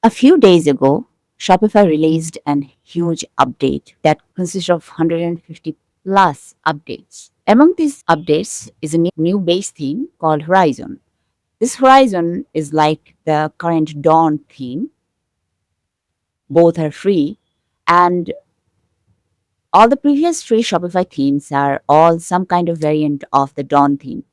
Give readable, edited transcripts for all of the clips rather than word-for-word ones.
A few days ago, Shopify released a huge update that consists of 150 plus updates. Among these updates is a new base theme called Horizon. This Horizon is like the current Dawn theme. Both are free, and all the previous free Shopify themes are all some kind of variant of the Dawn theme.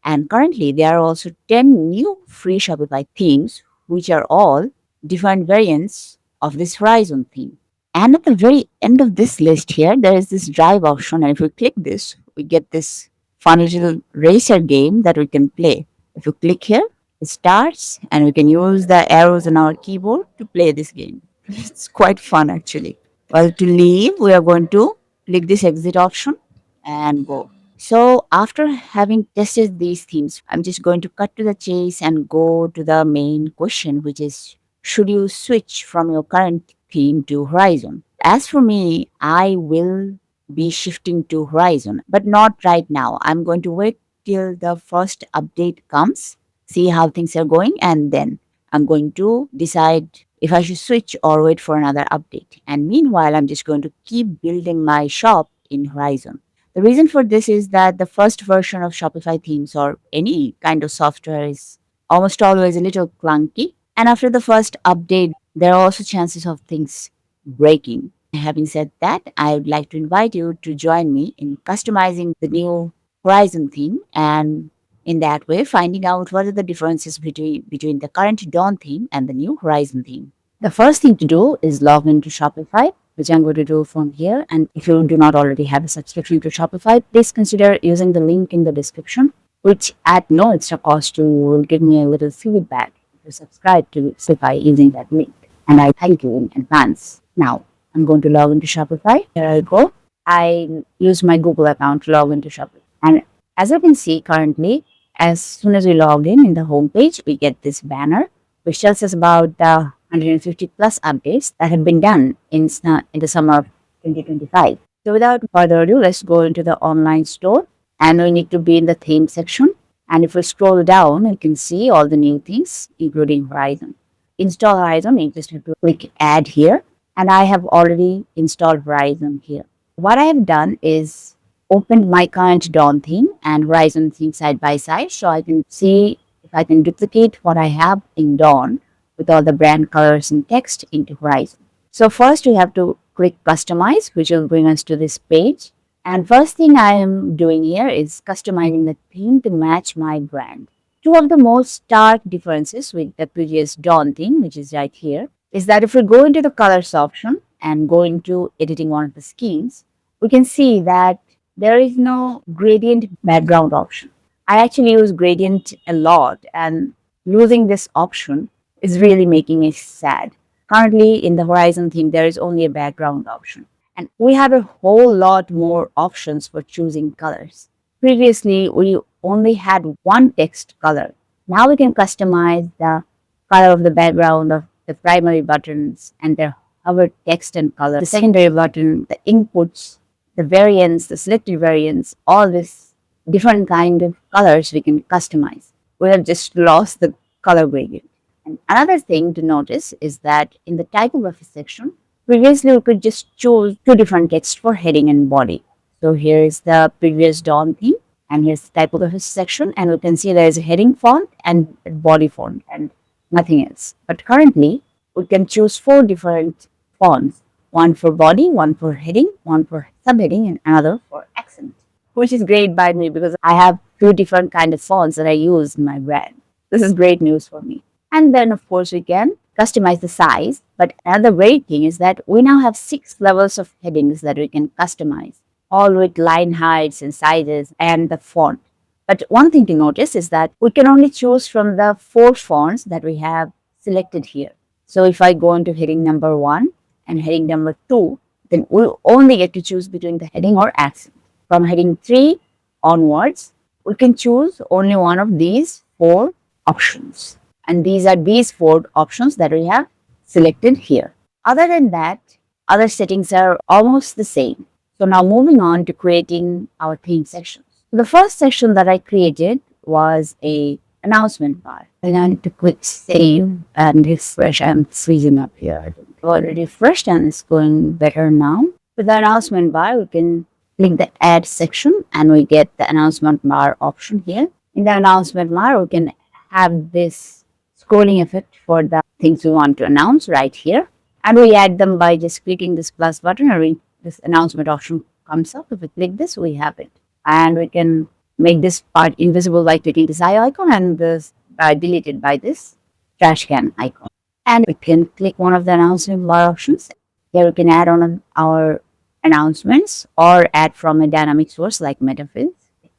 And currently, there are also 10 new free Shopify themes, which are all different variants of this Horizon theme. And at the very end of this list here, there is this drive option. And if we click this, we get this fun little racer game that we can play. If you click here, it starts, and we can use the arrows on our keyboard to play this game. It's quite fun actually. Well, to leave, we are going to click this exit option and go. So after having tested these themes, I'm just going to cut to the chase and go to the main question, which is, should you switch from your current theme to Horizon? As for me, I will be shifting to Horizon, but not right now. I'm going to wait till the first update comes, see how things are going, and then I'm going to decide if I should switch or wait for another update. And meanwhile, I'm just going to keep building my shop in Horizon. The reason for this is that the first version of Shopify themes or any kind of software is almost always a little clunky. And after the first update, there are also chances of things breaking. Having said that, I would like to invite you to join me in customizing the new Horizon theme, and in that way finding out what are the differences between the current Dawn theme and the new Horizon theme. The first thing to do is log into Shopify, which I'm going to do from here. And if you do not already have a subscription to Shopify, please consider using the link in the description, which at no extra cost to you will give me a little feedback if you subscribe to Shopify using that link. And I thank you in advance. Now, I'm going to log into Shopify. Here I go. I use my Google account to log into Shopify. And as you can see currently, as soon as we log in the home page, we get this banner which tells us about the 150 plus updates that have been done in the summer of 2025. So without further ado, let's go into the online store, and we need to be in the theme section. And if we scroll down, you can see all the new things, including Horizon. Install Horizon, you just have to click add here. And I have already installed Horizon here. What I have done is opened my current Dawn theme and Horizon theme side by side, so I can see if I can duplicate what I have in Dawn with all the brand colors and text into Horizon. So first we have to click customize, which will bring us to this page. And first thing I am doing here is customizing the theme to match my brand. Two of the most stark differences with the previous Dawn theme, which is right here, is that if we go into the colors option and go into editing one of the schemes, we can see that there is no gradient background option. I actually use gradient a lot, and losing this option is really making me sad. Currently, in the Horizon theme, there is only a background option, and we have a whole lot more options for choosing colors. Previously, we only had one text color. Now we can customize the color of the background of the primary buttons and their hover text and color, the secondary button, the inputs, the variants, the selected variants, all this different kind of colors we can customize. We have just lost the color gradient. And another thing to notice is that in the typography section, previously we could just choose two different texts for heading and body. So here is the previous Dawn theme, and here's the typography section, and we can see there is a heading font and a body font and nothing else. But currently, we can choose four different fonts, one for body, one for heading, one for subheading, and another for accent, which is great by me because I have two different kind of fonts that I use in my brand. This is great news for me. And then, of course, we can customize the size. But another great thing is that we now have 6 levels of headings that we can customize, all with line heights and sizes and the font. But one thing to notice is that we can only choose from the 4 fonts that we have selected here. So if I go into heading number 1 and heading number 2, then we'll only get to choose between the heading or accent. From heading 3 onwards, we can choose only one of these 4 options. And these are these 4 options that we have selected here. Other than that, other settings are almost the same. So now moving on to creating our theme sections. The first section that I created was a announcement bar. And I need to click save and refresh. I'm freezing up here. I've already refreshed and it's going better now. With the announcement bar, we can click the add section and we get the announcement bar option here. In the announcement bar, we can have this scrolling effect for the things we want to announce right here. And we add them by just clicking this plus button or this announcement option comes up. If we click this, we have it. And we can make this part invisible by clicking this eye icon and this deleted by this trash can icon. And we can click one of the announcement bar options. Here we can add on our announcements or add from a dynamic source like Metaphys.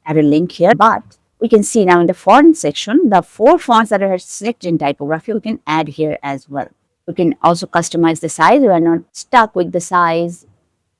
Add a link here, but we can see now in the font section, the 4 fonts that are selected in typography, we can add here as well. We can also customize the size. We are not stuck with the size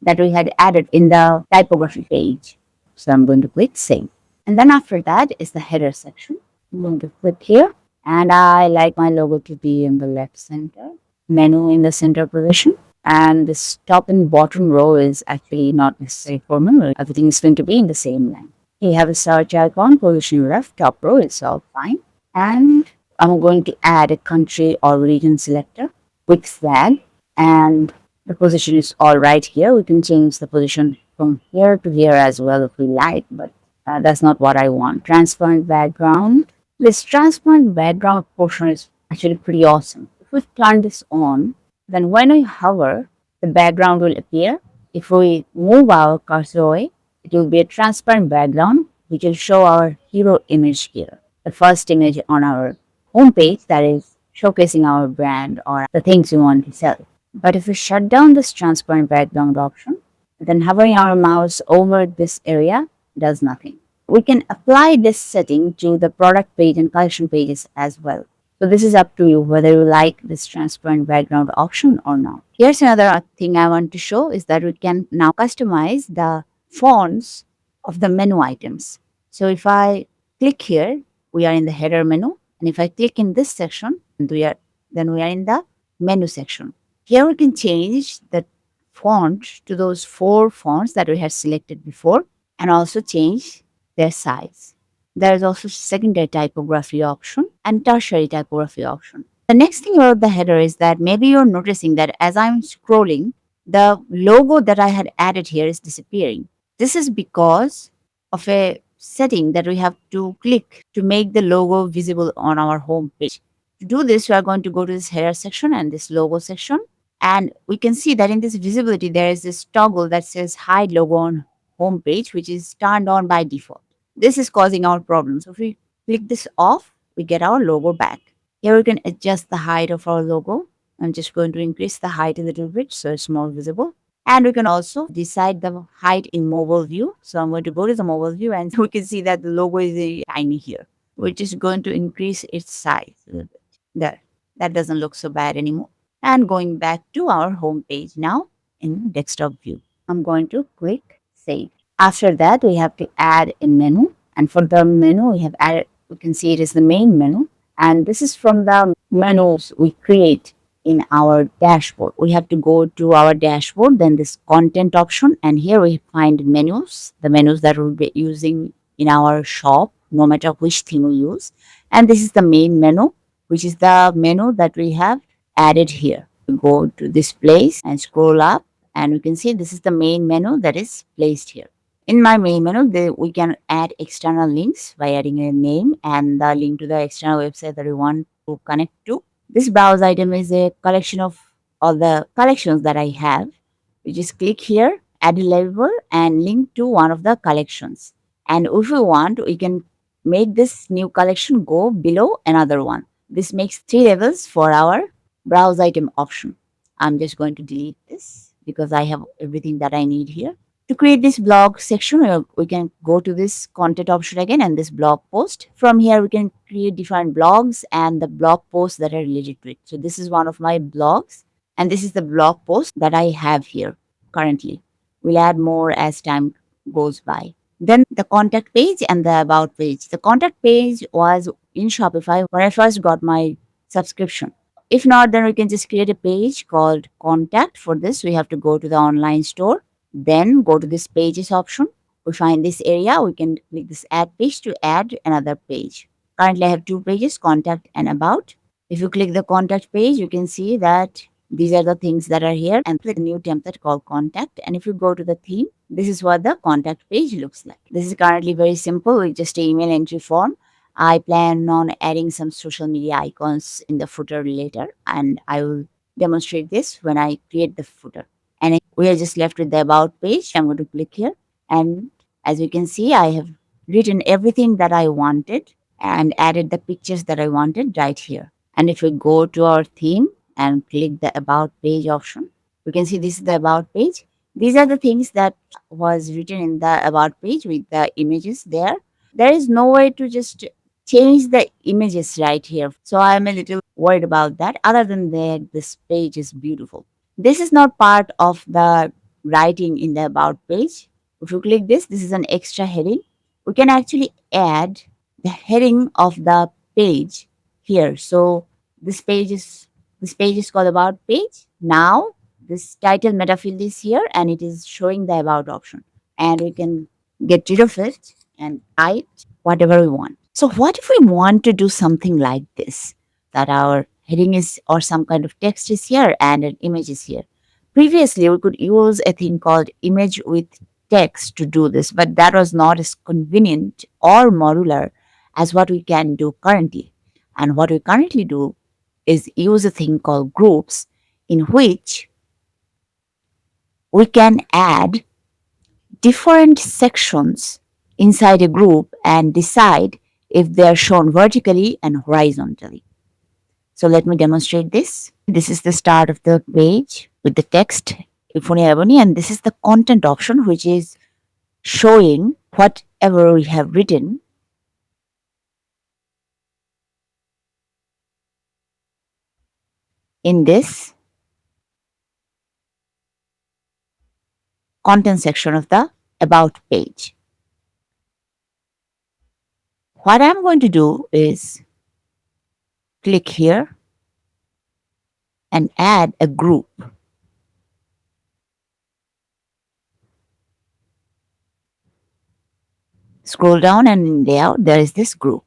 that we had added in the typography page. So I'm going to click save. And then after that is the header section. I'm going to click here and I like my logo to be in the left center, menu in the center position. And this top and bottom row is actually not necessary for me. Everything is going to be in the same line. You have a search icon, position left, top row, it's all fine. And I'm going to add a country or region selector with flag and the position is all right here. We can change the position from here to here as well if we like, but that's not what I want. Transparent background. This transparent background portion is actually pretty awesome. If we turn this on, then when we hover, the background will appear. If we move our cursor away, it will be a transparent background which will show our hero image here. The first image on our homepage that is showcasing our brand or the things we want to sell. But if we shut down this transparent background option, then hovering our mouse over this area does nothing. We can apply this setting to the product page and collection pages as well. So this is up to you whether you like this transparent background option or not. Here's another thing I want to show is that we can now customize the fonts of the menu items. So if I click here, we are in the header menu. And if I click in this section, then we are in the menu section. Here we can change the font to those 4 fonts that we had selected before and also change their size. There is also secondary typography option and tertiary typography option. The next thing about the header is that maybe you're noticing that as I'm scrolling, the logo that I had added here is disappearing. This is because of a setting that we have to click to make the logo visible on our home page. To do this, we are going to go to this header section and this logo section. And we can see that in this visibility, there is this toggle that says hide logo on home page, which is turned on by default. This is causing our problem. So if we click this off, we get our logo back. Here we can adjust the height of our logo. I'm just going to increase the height a little bit so it's more visible. And we can also decide the height in mobile view. So I'm going to go to the mobile view and we can see that the logo is very tiny here, which is going to increase its size a little bit. There, that doesn't look so bad anymore. And going back to our home page now in desktop view, I'm going to click save. After that, we have to add a menu. And for the menu, we have added, we can see it is the main menu. And this is from the menus we create in our dashboard. We have to go to our dashboard, then this content option, and here we find menus, the menus that we'll be using in our shop, no matter which theme we use. And this is the main menu, which is the menu that we have added here. We go to this place and scroll up, and we can see this is the main menu that is placed here. In my main menu, we can add external links by adding a name and the link to the external website that we want to connect to. This browse item is a collection of all the collections that I have. We just click here, add a label and link to one of the collections. And if we want, we can make this new collection go below another one. This makes 3 levels for our browse item option. I'm just going to delete this because I have everything that I need here. To create this blog section, we can go to this content option again and this blog post. From here, we can create different blogs and the blog posts that are related to it. So this is one of my blogs and this is the blog post that I have here currently. We'll add more as time goes by. Then the contact page and the about page. The contact page was in Shopify when I first got my subscription. If not, then we can just create a page called contact. For this, we have to go to the online store. Then go to this pages option. We find this area. We can click this add page to add another page. Currently, I have two pages, contact and about. If you click the contact page, you can see that these are the things that are here, and click a new template called contact. And if you go to the theme, this is what the contact page looks like. This is currently very simple with just an email entry form. I plan on adding some social media icons in the footer later, and I will demonstrate this when I create the footer. And we are just left with the about page. I'm going to click here, and as you can see, I have written everything that I wanted and added the pictures that I wanted right here. And if we go to our theme and click the about page option, we can see this is the about page. These are the things that was written in the about page with the images there. There is no way to just change the images right here. So I'm a little worried about that. Other than that, this page is beautiful. This is not part of the writing in the about page. If you click this, this is an extra heading. We can actually add the heading of the page here. So this page is called about page. Now this title meta field is here and it is showing the about option. And we can get rid of it and write whatever we want. So what if we want to do something like this? That our heading is or some kind of text is here and an image is here. Previously, we could use a thing called image with text to do this, but that was not as convenient or modular as what we can do currently. And what we currently do is use a thing called groups in which we can add different sections inside a group and decide if they are shown vertically and horizontally. So let me demonstrate this. This is the start of the page with the text Ifuni Ebony, and this is the content option, which is showing whatever we have written in this content section of the about page. What I'm going to do is click here and add a group. Scroll down and in layout, there is this group.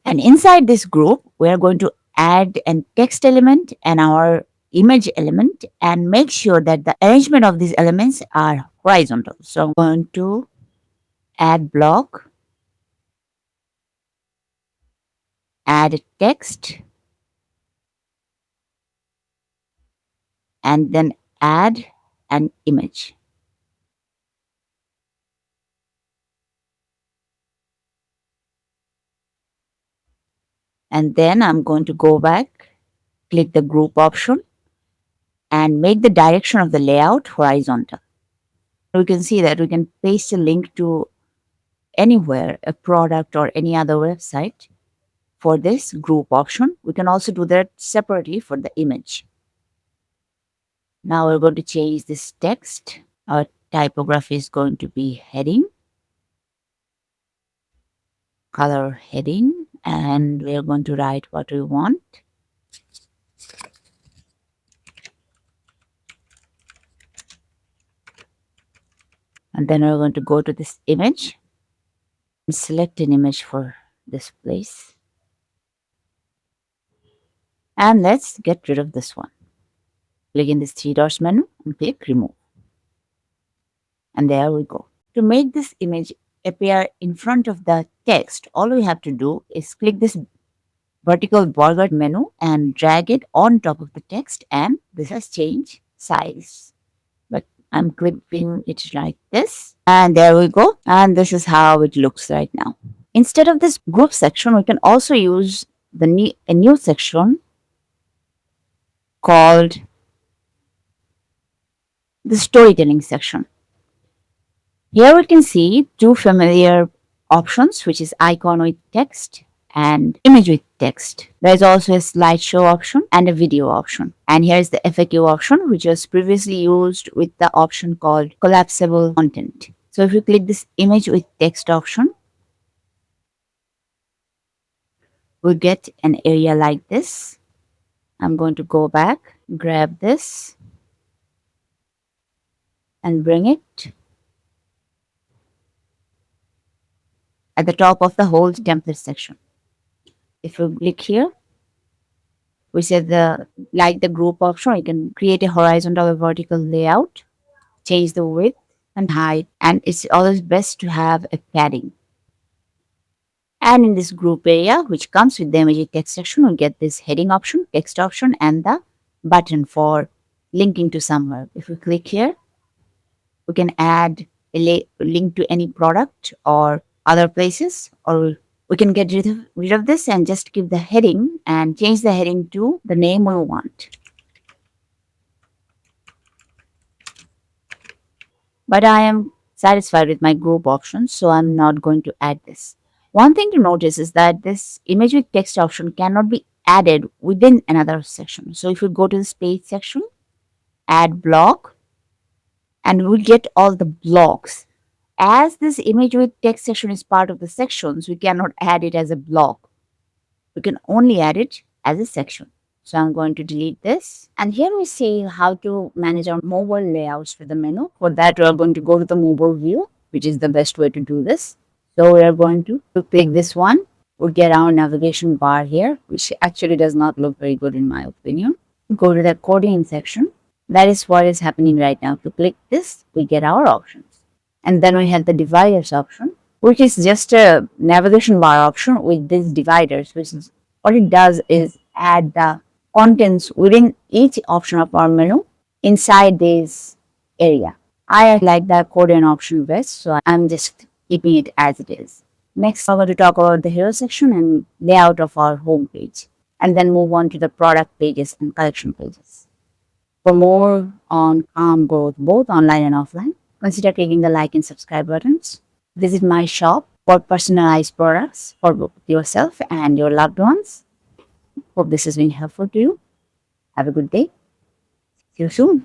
And inside this group, we are going to add an text element and our image element and make sure that the arrangement of these elements are horizontal. So I'm going to add block, add text, and then add an image. And then I'm going to go back, click the group option, and make the direction of the layout horizontal. We can see that we can paste a link to anywhere, a product or any other website for this group option. We can also do that separately for the image. Now we're going to change this text. Our typography is going to be heading, color heading, and we're going to write what we want. And then we're going to go to this image and select an image for this place. And let's get rid of this one. Click in this three dots menu and click remove. And there we go. To make this image appear in front of the text, all we have to do is click this vertical border menu and drag it on top of the text, and this has changed size. But I'm clipping it like this, and there we go. And this is how it looks right now. Instead of this group section, we can also use a new section called the storytelling section. Here we can see two familiar options, which is icon with text and image with text. There is also a slideshow option and a video option. And here is the FAQ option, which was previously used with the option called collapsible content. So if you click this image with text option, we get an area like this. I'm going to go back, grab this, and bring it at the top of the whole template section. If you click here, we said the group option, you can create a horizontal or vertical layout, change the width and height, and it's always best to have a padding. And in this group area, which comes with the image text section, we'll get this heading option, text option, and the button for linking to somewhere. If we click here, we can add a link to any product or other places, or we can get rid of this and just give the heading and change the heading to the name we want. But I am satisfied with my group option, so I'm not going to add this. One thing to notice is that this image with text option cannot be added within another section. So if we go to the space section, add block, and we'll get all the blocks. As this image with text section is part of the sections, we cannot add it as a block. We can only add it as a section. So I'm going to delete this. And here we see how to manage our mobile layouts with the menu. For that, we are going to go to the mobile view, which is the best way to do this. So we are going to click this one. We'll get our navigation bar here, which actually does not look very good in my opinion. Go to the accordion section. That is what is happening right now. To click this, we get our options. And then we have the dividers option, which is just a navigation bar option with these dividers, which is what it does is add the contents within each option of our menu inside this area. I like the accordion option best, so I'm just keeping it as it is. Next, we're going to talk about the hero section and layout of our home page, and then move on to the product pages and collection pages. For more on calm growth, both online and offline, consider clicking the like and subscribe buttons. Visit my shop for personalized products for both yourself and your loved ones. Hope this has been helpful to you. Have a good day. See you soon.